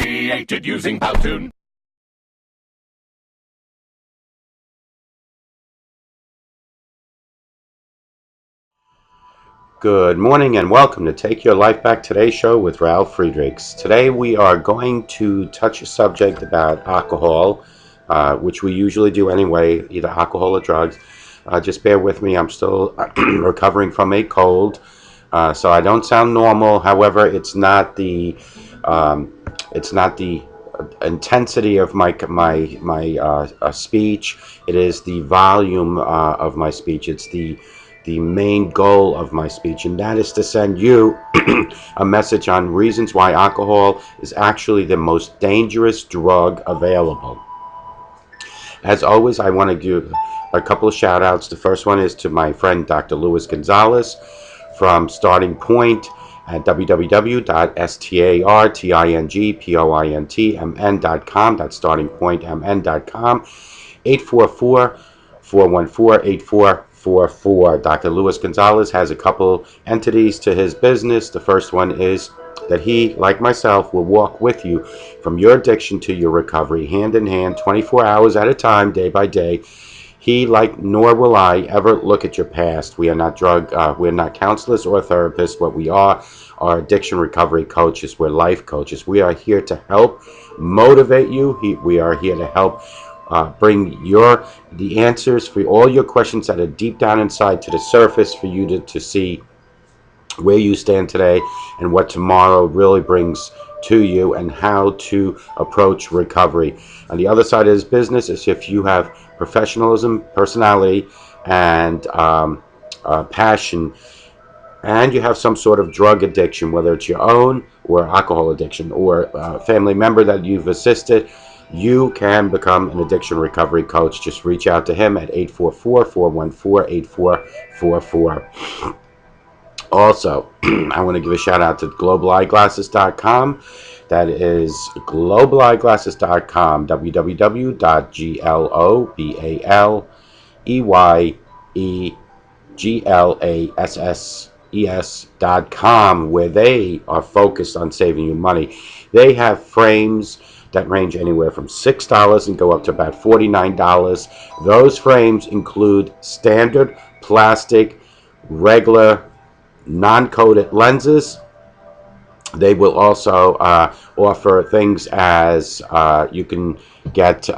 Created using Powtoon. Good morning and welcome to Take Your Life Back Today show with Ralf Friedrichs. Today we are going to touch a subject about alcohol, which we usually do anyway, either alcohol or drugs. Just bear with me, I'm still recovering from a cold, so I don't sound normal. However, it's not the intensity of my speech. It is the volume of my speech. It's the main goal of my speech, and that is to send you a message on reasons why alcohol is actually the most dangerous drug available. As always, I want to give a couple of shout outs. The first one is to my friend Dr. Luis Gonzalez from Starting Point at www.startingpointmn.com. That's startingpointmn.com. 844-414-8444. Dr. Luis Gonzalez has a couple entities to his business. The first one is that he, like myself, will walk with you from your addiction to your recovery, hand in hand, 24 hours at a time, day by day. He, nor will I, ever look at your past. We are not we're not counselors or therapists. What we are addiction recovery coaches. We're life coaches. We are here to help motivate you. We are here to help bring the answers for all your questions that are deep down inside to the surface for you to see where you stand today and what tomorrow really brings to you and how to approach recovery. On the other side of this business is if you have professionalism, personality, and passion, and you have some sort of drug addiction, whether it's your own or alcohol addiction or a family member that you've assisted, you can become an addiction recovery coach. Just reach out to him at 844-414-8444. Also, I want to give a shout out to globaleyeglasses.com. That is globaleyeglasses.com, globaleyeglasses.com, where they are focused on saving you money. They have frames that range anywhere from $6 and go up to about $49. Those frames include standard plastic, regular, non-coated lenses. They will also offer things as you can get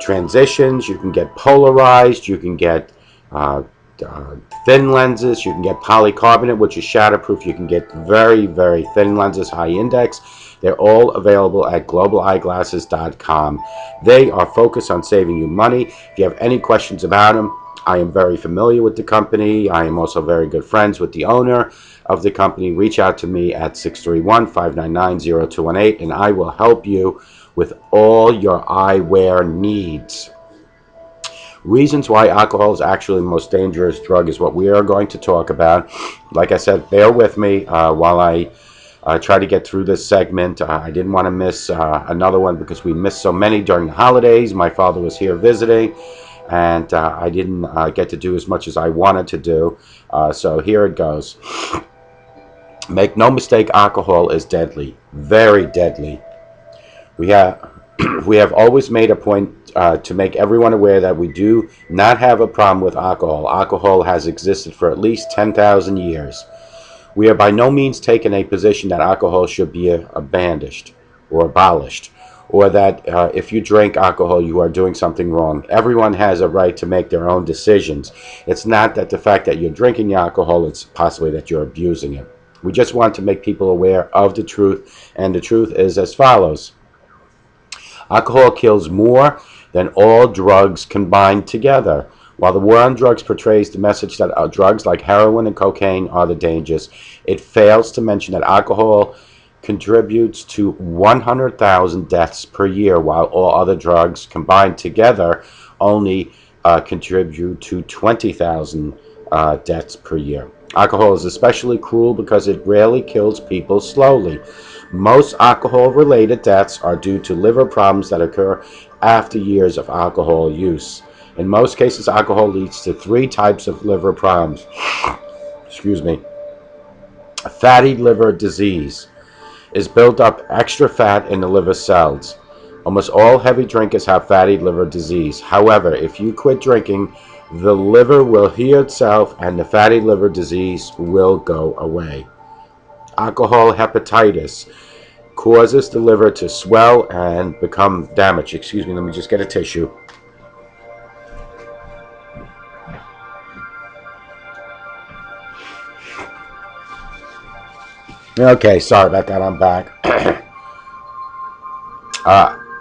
transitions, you can get polarized, you can get thin lenses, you can get polycarbonate, which is shatterproof, you can get very, very thin lenses, high index. They're all available at globaleyeglasses.com. They are focused on saving you money. If you have any questions about them, I am very familiar with the company. I am also very good friends with the owner of the company. Reach out to me at 631-599-0218, and I will help you with all your eyewear needs. Reasons why alcohol is actually the most dangerous drug is what we are going to talk about. Like I said, bear with me while I try to get through this segment. I didn't want to miss another one because we missed so many during the holidays. My father was here visiting, and I didn't get to do as much as I wanted to do. So here it goes. Make no mistake, alcohol is deadly, very deadly. We have always made a point to make everyone aware that we do not have a problem with alcohol. Alcohol has existed for at least 10,000 years. We are by no means taking a position that alcohol should be abandoned or abolished, or that if you drink alcohol, you are doing something wrong. Everyone has a right to make their own decisions. It's not that the fact that you're drinking alcohol, it's possibly that you're abusing it. We just want to make people aware of the truth, and the truth is as follows. Alcohol kills more than all drugs combined together. While the war on drugs portrays the message that drugs like heroin and cocaine are the dangers, it fails to mention that alcohol contributes to 100,000 deaths per year, while all other drugs combined together only contribute to 20,000 deaths per year. Alcohol is especially cruel because it rarely kills people slowly. Most alcohol-related deaths are due to liver problems that occur after years of alcohol use. In most cases, alcohol leads to 3 types of liver problems. Fatty liver disease. is build up extra fat in the liver cells. Almost all heavy drinkers have fatty liver disease. However, if you quit drinking, the liver will heal itself and the fatty liver disease will go away. Alcohol hepatitis causes the liver to swell and become damaged. Excuse me, let me just get a tissue. Okay, sorry about that, I'm back.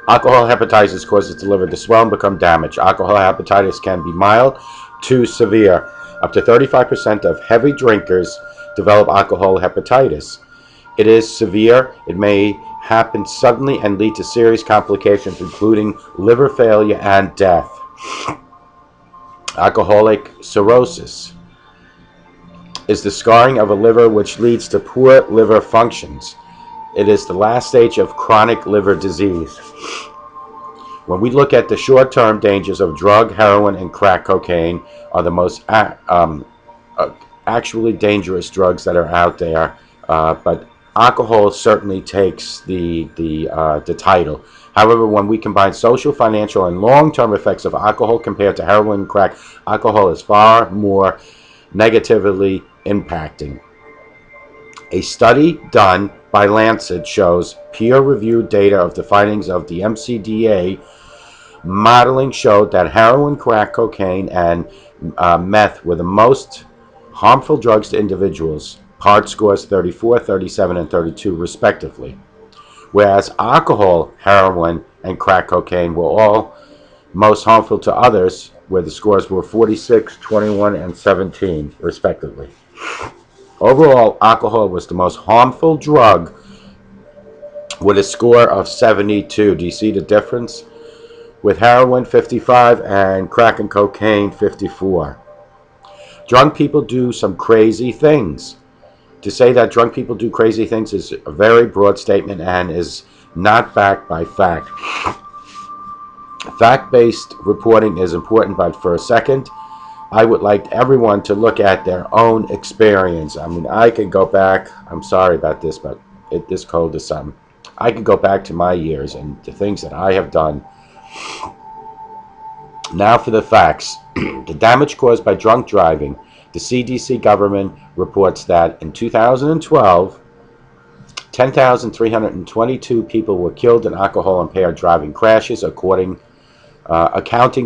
Alcohol hepatitis causes the liver to swell and become damaged. Alcohol hepatitis can be mild to severe. Up to 35% of heavy drinkers develop alcohol hepatitis. It is severe. It may happen suddenly and lead to serious complications, including liver failure and death. Alcoholic cirrhosis is the scarring of a liver which leads to poor liver functions. It is the last stage of chronic liver disease. When we look at the short-term dangers of drug, heroin, and crack cocaine are the most actually dangerous drugs that are out there, but alcohol certainly takes the title. However, when we combine social, financial, and long-term effects of alcohol compared to heroin and crack, alcohol is far more negatively impacting. A study done by Lancet shows peer-reviewed data of the findings of the MCDA modeling showed that heroin, crack cocaine, and meth were the most harmful drugs to individuals. Hard scores 34, 37, and 32 respectively. Whereas alcohol, heroin, and crack cocaine were all most harmful to others, where the scores were 46, 21, and 17 respectively. Overall, alcohol was the most harmful drug with a score of 72. Do you see the difference? With heroin 55 and crack and cocaine 54. Drunk people do some crazy things. To say that drunk people do crazy things is a very broad statement and is not backed by fact. Fact-based reporting is important, but for a second, I would like everyone to look at their own experience. I mean, I could go back, I'm sorry about this, but this cold is something. I could go back to my years and the things that I have done. Now for the facts. The damage caused by drunk driving. The CDC government reports that in 2012, 10,322 people were killed in alcohol-impaired driving crashes, accounting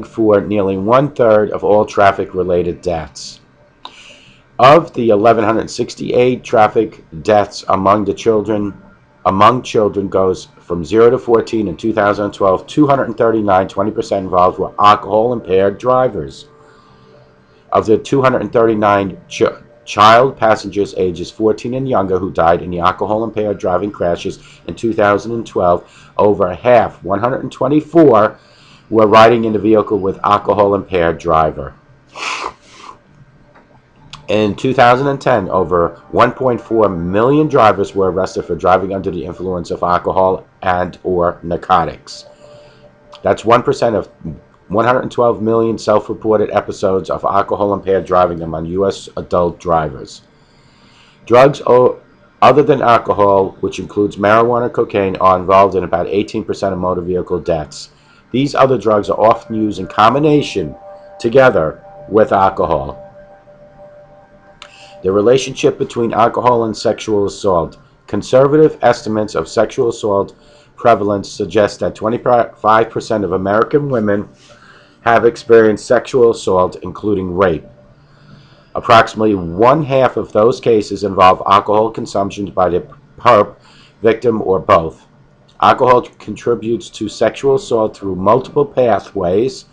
for nearly 1/3 of all traffic-related deaths. Of the 1,168 traffic deaths among children goes from 0 to 14 in 2012, 239, 20% involved, were alcohol-impaired drivers. Of the 239 child passengers ages 14 and younger who died in the alcohol-impaired driving crashes in 2012, over half, 124, were riding in the vehicle with alcohol-impaired driver. In 2010, over 1.4 million drivers were arrested for driving under the influence of alcohol and or narcotics. That's 1% of 112 million self-reported episodes of alcohol-impaired driving among U.S. adult drivers. Drugs other than alcohol, which includes marijuana and cocaine, are involved in about 18% of motor vehicle deaths. These other drugs are often used in combination together with alcohol. The relationship between alcohol and sexual assault. Conservative estimates of sexual assault prevalence suggest that 25% of American women have experienced sexual assault, including rape. Approximately 1/2 of those cases involve alcohol consumption by the perp, victim, or both. Alcohol contributes to sexual assault through multiple pathways,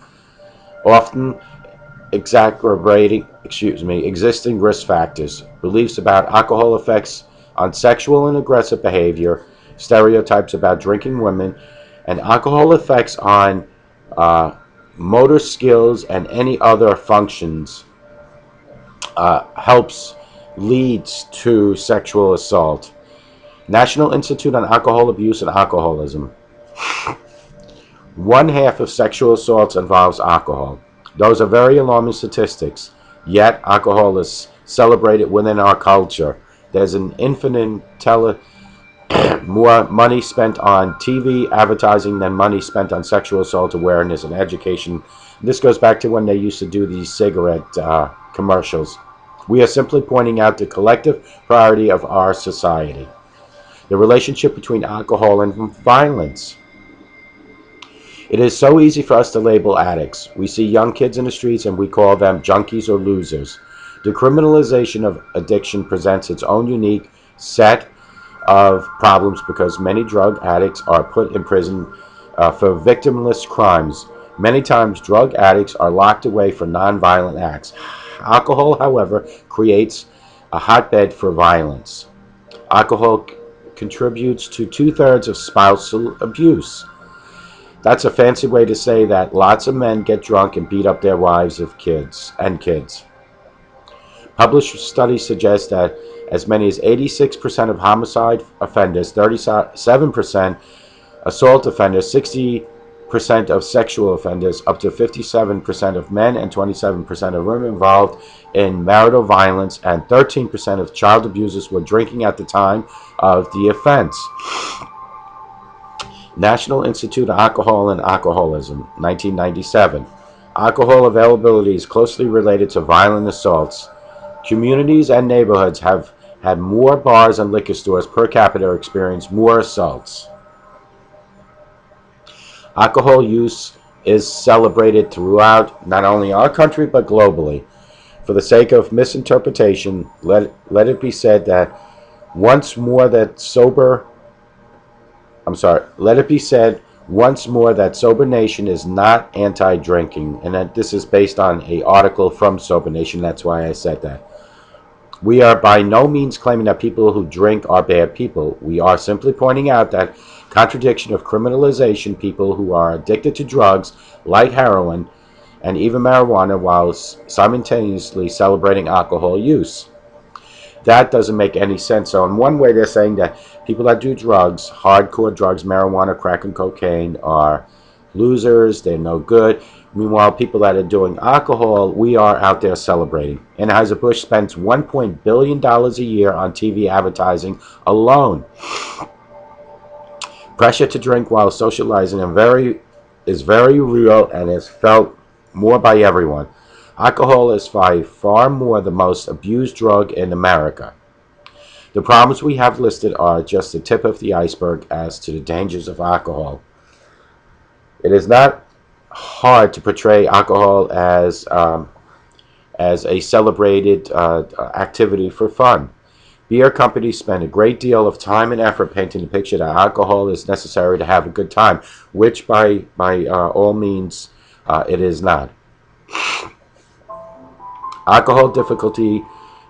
often exacerbating existing risk factors. Beliefs about alcohol effects on sexual and aggressive behavior, stereotypes about drinking women, and alcohol effects on motor skills and any other functions leads to sexual assault. National Institute on Alcohol Abuse and Alcoholism. 1/2 of sexual assaults involves alcohol. Those are very alarming statistics, yet alcohol is celebrated within our culture. There's an infinite More money spent on TV advertising than money spent on sexual assault awareness and education. This goes back to when they used to do these cigarette commercials. We are simply pointing out the collective priority of our society. The relationship between alcohol and violence. It is so easy for us to label addicts. We see young kids in the streets and we call them junkies or losers. The criminalization of addiction presents its own unique set of problems because many drug addicts are put in prison for victimless crimes. Many times, drug addicts are locked away for nonviolent acts. Alcohol, however, creates a hotbed for violence. Alcohol contributes to 2/3 of spousal abuse. That's a fancy way to say that lots of men get drunk and beat up their wives and kids. Published studies suggest that as many as 86% of homicide offenders, 37% assault offenders, 60% of sexual offenders, up to 57% of men and 27% of women involved in marital violence, and 13% of child abusers were drinking at the time of the offense. National Institute of Alcohol and Alcoholism, 1997. Alcohol availability is closely related to violent assaults. Communities and neighborhoods have had more bars and liquor stores per capita experience more assaults. Alcohol use is celebrated throughout not only our country but globally. For the sake of misinterpretation, let it be said that once more that sober Nation is not anti-drinking, and that this is based on an article from Sober Nation. That's why I said that. We are by no means claiming that people who drink are bad people. We are simply pointing out that contradiction of criminalization people who are addicted to drugs like heroin and even marijuana while simultaneously celebrating alcohol use. That doesn't make any sense. So in one way they're saying that people that do drugs, hardcore drugs, marijuana, crack, and cocaine are losers, they're no good. Meanwhile, people that are doing alcohol, we are out there celebrating. Anheuser-Busch spends $1 billion a year on TV advertising alone. Pressure to drink while socializing is very real and is felt more by everyone. Alcohol is by far more the most abused drug in America. The problems we have listed are just the tip of the iceberg as to the dangers of alcohol. It is not hard to portray alcohol as a celebrated activity for fun. Beer companies spend a great deal of time and effort painting the picture that alcohol is necessary to have a good time, which by all means it is not. Alcohol difficulty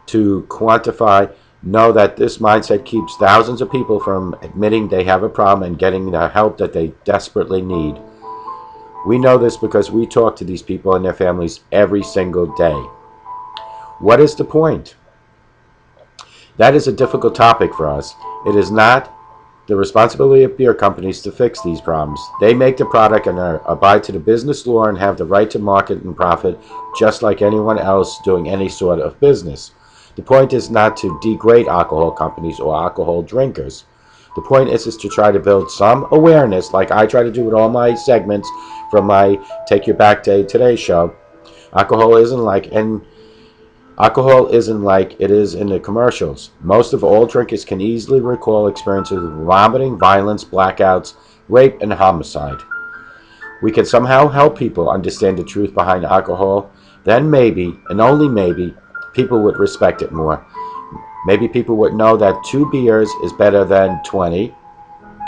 to quantify. Know that this mindset keeps thousands of people from admitting they have a problem and getting the help that they desperately need. We know this because we talk to these people and their families every single day. What is the point? That is a difficult topic for us. It is not the responsibility of beer companies to fix these problems. They make the product and abide to the business law and have the right to market and profit just like anyone else doing any sort of business. The point is not to degrade alcohol companies or alcohol drinkers. The point is to try to build some awareness, like I try to do with all my segments from my Take Your Back Day Today show. Alcohol isn't like it is in the commercials. Most of all drinkers can easily recall experiences of vomiting, violence, blackouts, rape, and homicide. We can somehow help people understand the truth behind alcohol. Then maybe, and only maybe, people would respect it more. Maybe people would know that 2 beers is better than 20,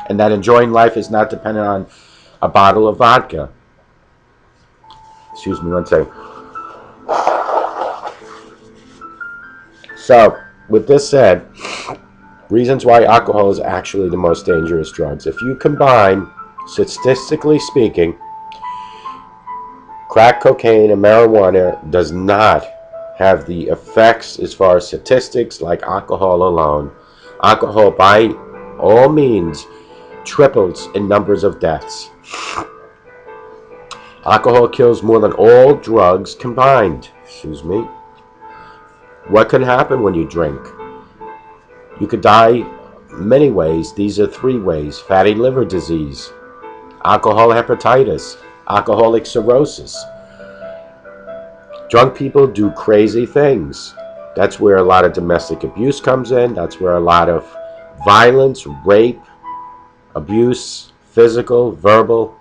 and that enjoying life is not dependent on a bottle of vodka. Excuse me one second. So, with this said, reasons why alcohol is actually the most dangerous drugs. If you combine, statistically speaking, crack cocaine and marijuana does not have the effects as far as statistics like alcohol alone. Alcohol, by all means, triples in numbers of deaths. Alcohol kills more than all drugs combined. Excuse me. What could happen when you drink? You could die many ways. These are 3 ways: fatty liver disease, alcohol hepatitis, alcoholic cirrhosis. Drunk people do crazy things. That's where a lot of domestic abuse comes in. That's where a lot of violence, rape, abuse, physical, verbal.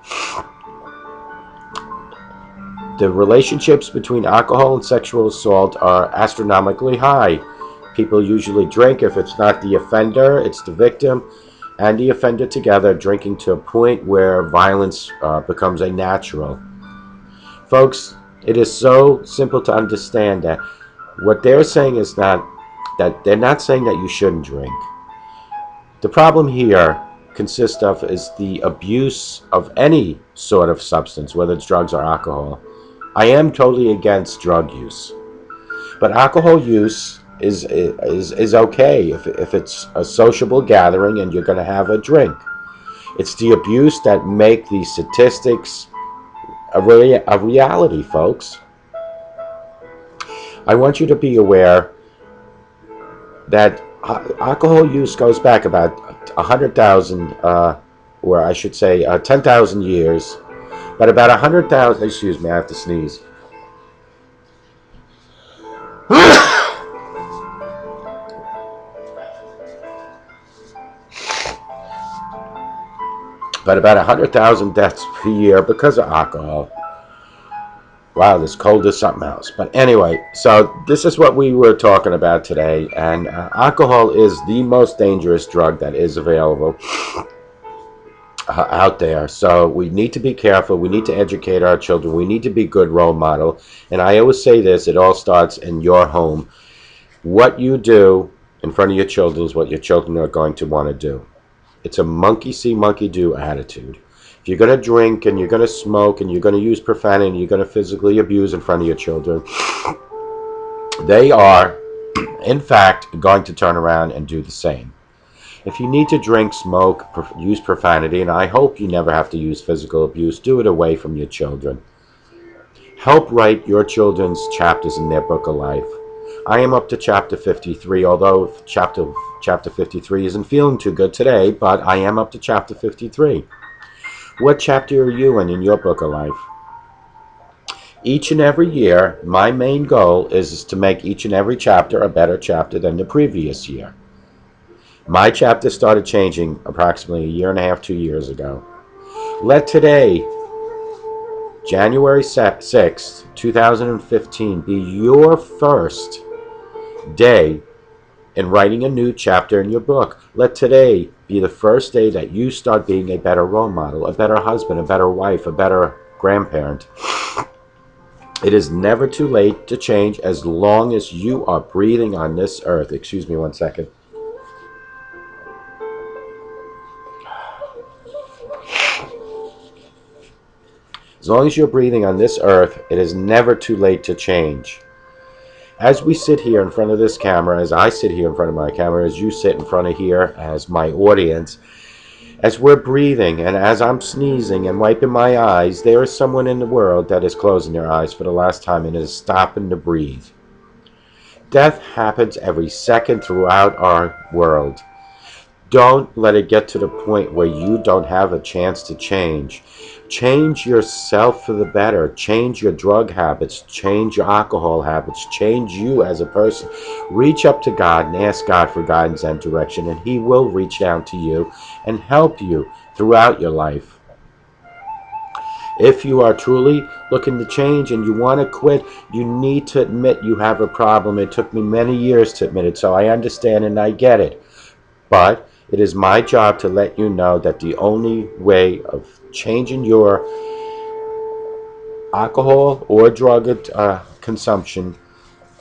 The relationships between alcohol and sexual assault are astronomically high. People usually drink. If it's not the offender, it's the victim and the offender together, drinking to a point where violence becomes a natural. Folks, it is so simple to understand that what they're saying is that they're not saying that you shouldn't drink. The problem here consists of is the abuse of any sort of substance, whether it's drugs or alcohol. I am totally against drug use, but alcohol use is okay if it's a sociable gathering and you're going to have a drink. It's the abuse that make these statistics a reality, folks. I want you to be aware that alcohol use goes back about 100,000, or I should say 10,000 years. But about 100,000, excuse me, I have to sneeze. But about 100,000 deaths per year because of alcohol. Wow, this cold is something else. But anyway, so this is what we were talking about today. And alcohol is the most dangerous drug that is available out there. So we need to be careful. We need to educate our children. We need to be good role model. And I always say this, it all starts in your home. What you do in front of your children is what your children are going to want to do. It's a monkey see, monkey do attitude. If you're going to drink and you're going to smoke and you're going to use profanity and you're going to physically abuse in front of your children, they are, in fact, going to turn around and do the same. If you need to drink, smoke, use profanity, and I hope you never have to use physical abuse, do it away from your children. Help write your children's chapters in their book of life. I am up to chapter 53, although chapter 53 isn't feeling too good today, but I am up to chapter 53. What chapter are you in your book of life? Each and every year, my main goal is to make each and every chapter a better chapter than the previous year. My chapter started changing approximately a year and a half, 2 years ago. Let today, January 6th, 2015, be your first day in writing a new chapter in your book. Let today be the first day that you start being a better role model, a better husband, a better wife, a better grandparent. It is never too late to change as long as you are breathing on this earth. Excuse me one second. As long as you're breathing on this earth, it is never too late to change. As we sit here in front of this camera, as I sit here in front of my camera, as you sit in front of here as my audience, as we're breathing and as I'm sneezing and wiping my eyes, there is someone in the world that is closing their eyes for the last time and is stopping to breathe. Death happens every second throughout our world. Don't let it get to the point where you don't have a chance to change. Change yourself for the better. Change your drug habits. Change your alcohol habits. Change you as a person. Reach up to God and ask God for guidance and direction, and He will reach down to you and help you throughout your life. If you are truly looking to change and you want to quit, you need to admit you have a problem. It took me many years to admit it, so I understand and I get it. But it is my job to let you know that the only way of changing your alcohol or drug consumption,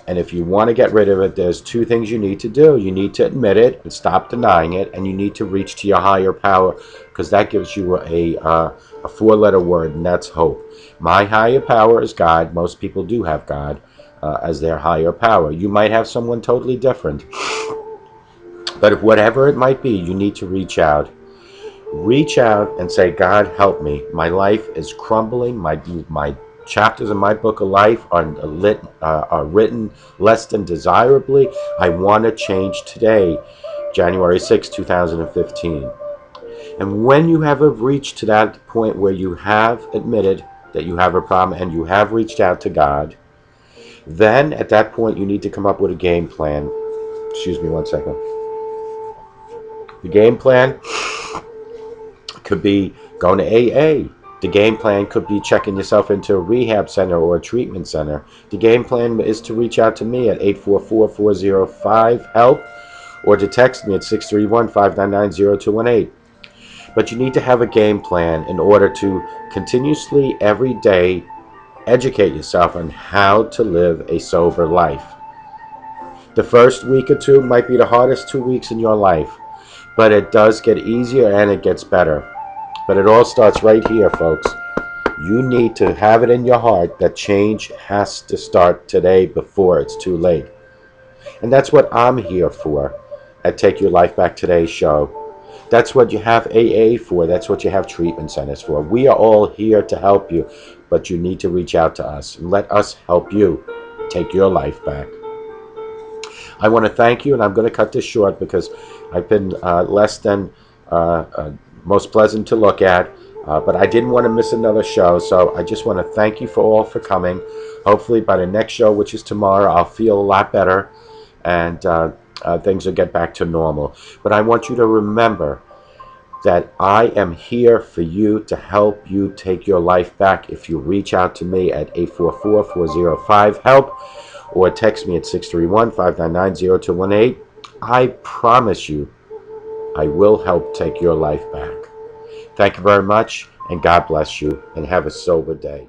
and if you want to get rid of it, there's 2 things you need to do. You need to admit it and stop denying it, and you need to reach to your higher power, because that gives you a 4-letter word, and that's hope. My higher power is God. Most people do have God as their higher power. You might have someone totally different. But if whatever it might be, you need to reach out. Reach out and say, God, help me. My life is crumbling. My chapters in my book of life are written less than desirably. I want to change today. January 6, 2015. And when you have reached to that point where you have admitted that you have a problem and you have reached out to God, then at that point you need to come up with a game plan. Excuse me one second. The game plan could be going to AA. The game plan could be checking yourself into a rehab center or a treatment center. The game plan is to reach out to me at 844-405-HELP or to text me at 631-599-0218. But you need to have a game plan in order to continuously every day educate yourself on how to live a sober life. The first week or two might be the hardest 2 weeks in your life, but it does get easier and it gets better. But it all starts right here, folks. You need to have it in your heart that change has to start today before it's too late. And that's what I'm here for at Take Your Life Back Today show. That's what you have AA for. That's what you have treatment centers for. We are all here to help you, but you need to reach out to us and let us help you take your life back. I want to thank you, and I'm going to cut this short because I've been less than most pleasant to look at, but I didn't want to miss another show, so I just want to thank you for coming. Hopefully by the next show, which is tomorrow, I'll feel a lot better, and things will get back to normal. But I want you to remember that I am here for you to help you take your life back. If you reach out to me at 844-405-HELP or text me at 631-599-0218, I promise you I will help take your life back. Thank you very much, and God bless you, and have a sober day.